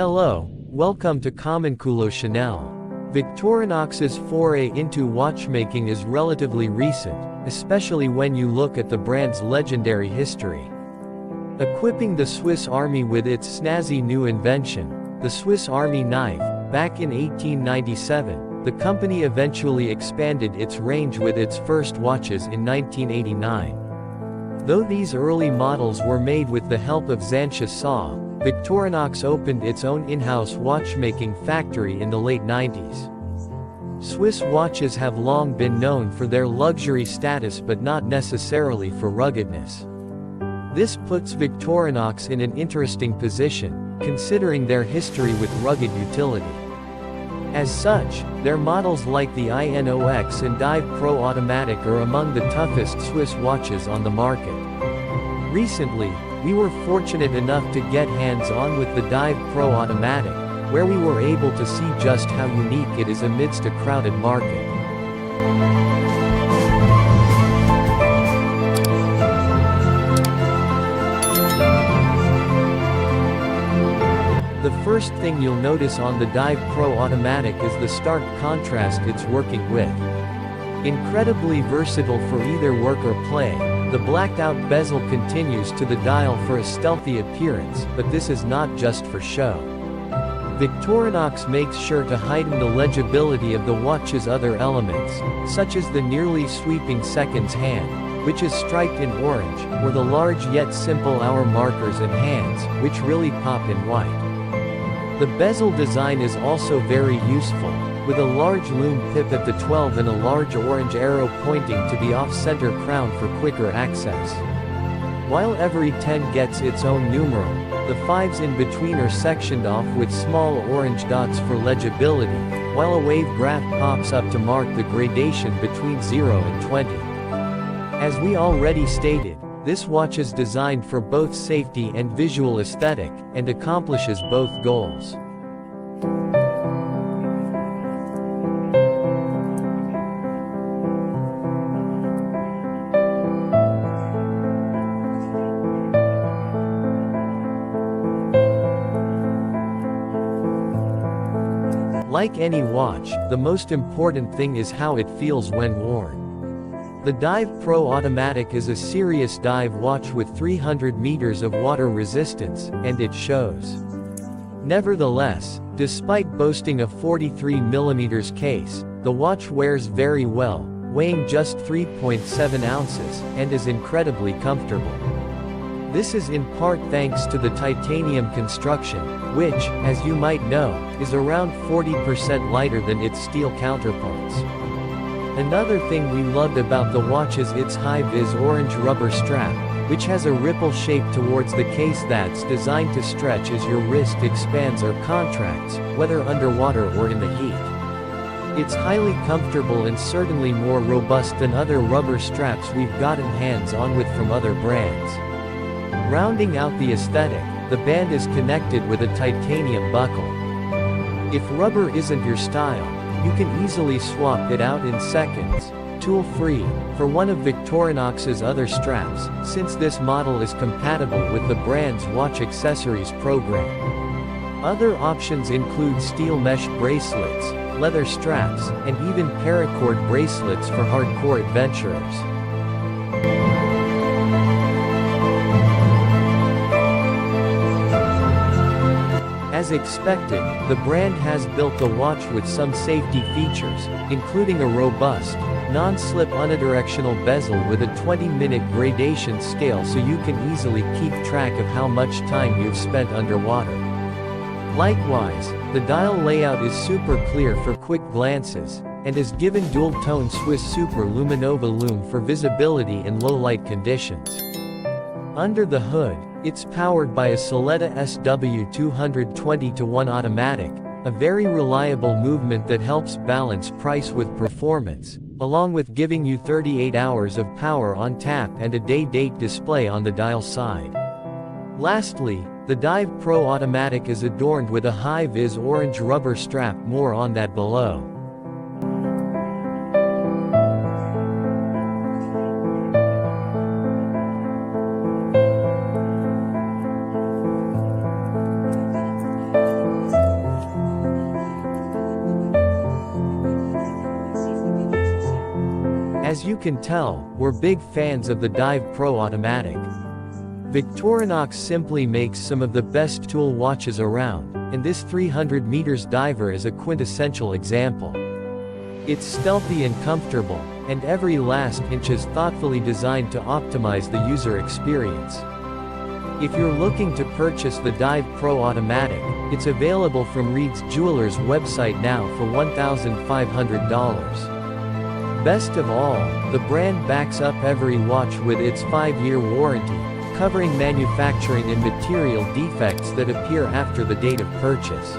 Hello, welcome to Comenculo Chanel. Victorinox's foray into watchmaking is relatively recent, especially when you look at the brand's legendary history. Equipping the Swiss Army with its snazzy new invention, the Swiss Army knife, back in 1897, the company eventually expanded its range with its first watches in 1989. Though these early models were made with the help of Xantia saw, Victorinox opened its own in-house watchmaking factory in the late 90s. Swiss watches have long been known for their luxury status but not necessarily for ruggedness. This puts Victorinox in an interesting position, considering their history with rugged utility. As such, their models like the INOX and Dive Pro Automatic are among the toughest Swiss watches on the market. Recently, we were fortunate enough to get hands-on with the Dive Pro Automatic, where we were able to see just how unique it is amidst a crowded market. The first thing you'll notice on the Dive Pro Automatic is the stark contrast it's working with. Incredibly versatile for either work or play, the blacked-out bezel continues to the dial for a stealthy appearance, but this is not just for show. Victorinox makes sure to heighten the legibility of the watch's other elements, such as the nearly sweeping seconds hand, which is striped in orange, or the large yet simple hour markers and hands, which really pop in white. The bezel design is also very useful, with a large lume pip at the 12 and a large orange arrow pointing to the off-center crown for quicker access. While every 10 gets its own numeral, the 5s in between are sectioned off with small orange dots for legibility, while a wave graph pops up to mark the gradation between 0 and 20. As we already stated, this watch is designed for both safety and visual aesthetic, and accomplishes both goals. Like any watch, the most important thing is how it feels when worn. The Dive Pro Automatic is a serious dive watch with 300 meters of water resistance, and it shows. Nevertheless, despite boasting a 43mm case, the watch wears very well, weighing just 3.7 ounces, and is incredibly comfortable. This is in part thanks to the titanium construction, which, as you might know, is around 40% lighter than its steel counterparts. Another thing we loved about the watch is its high-vis orange rubber strap, which has a ripple shape towards the case that's designed to stretch as your wrist expands or contracts, whether underwater or in the heat. It's highly comfortable and certainly more robust than other rubber straps we've gotten hands-on with from other brands. Rounding out the aesthetic, the band is connected with a titanium buckle. If rubber isn't your style, you can easily swap it out in seconds, tool-free, for one of Victorinox's other straps, since this model is compatible with the brand's watch accessories program. Other options include steel mesh bracelets, leather straps, and even paracord bracelets for hardcore adventurers. As expected, the brand has built the watch with some safety features, including a robust, non-slip unidirectional bezel with a 20-minute gradation scale so you can easily keep track of how much time you've spent underwater. Likewise, the dial layout is super clear for quick glances, and is given dual-tone Swiss Super Luminova lume for visibility in low-light conditions. Under the hood, it's powered by a Soletta SW220-1 automatic, a very reliable movement that helps balance price with performance, along with giving you 38 hours of power on tap and a day-date display on the dial side. Lastly, the Dive Pro Automatic is adorned with a high-vis orange rubber strap, more on that below. you can tell, we're big fans of the Dive Pro Automatic. Victorinox simply makes some of the best tool watches around, and this 300 meters diver is a quintessential example. It's stealthy and comfortable, and every last inch is thoughtfully designed to optimize the user experience. If you're looking to purchase the Dive Pro Automatic, it's available from Reed's Jewelers website now for $1,500. Best of all, the brand backs up every watch with its 5-year warranty, covering manufacturing and material defects that appear after the date of purchase.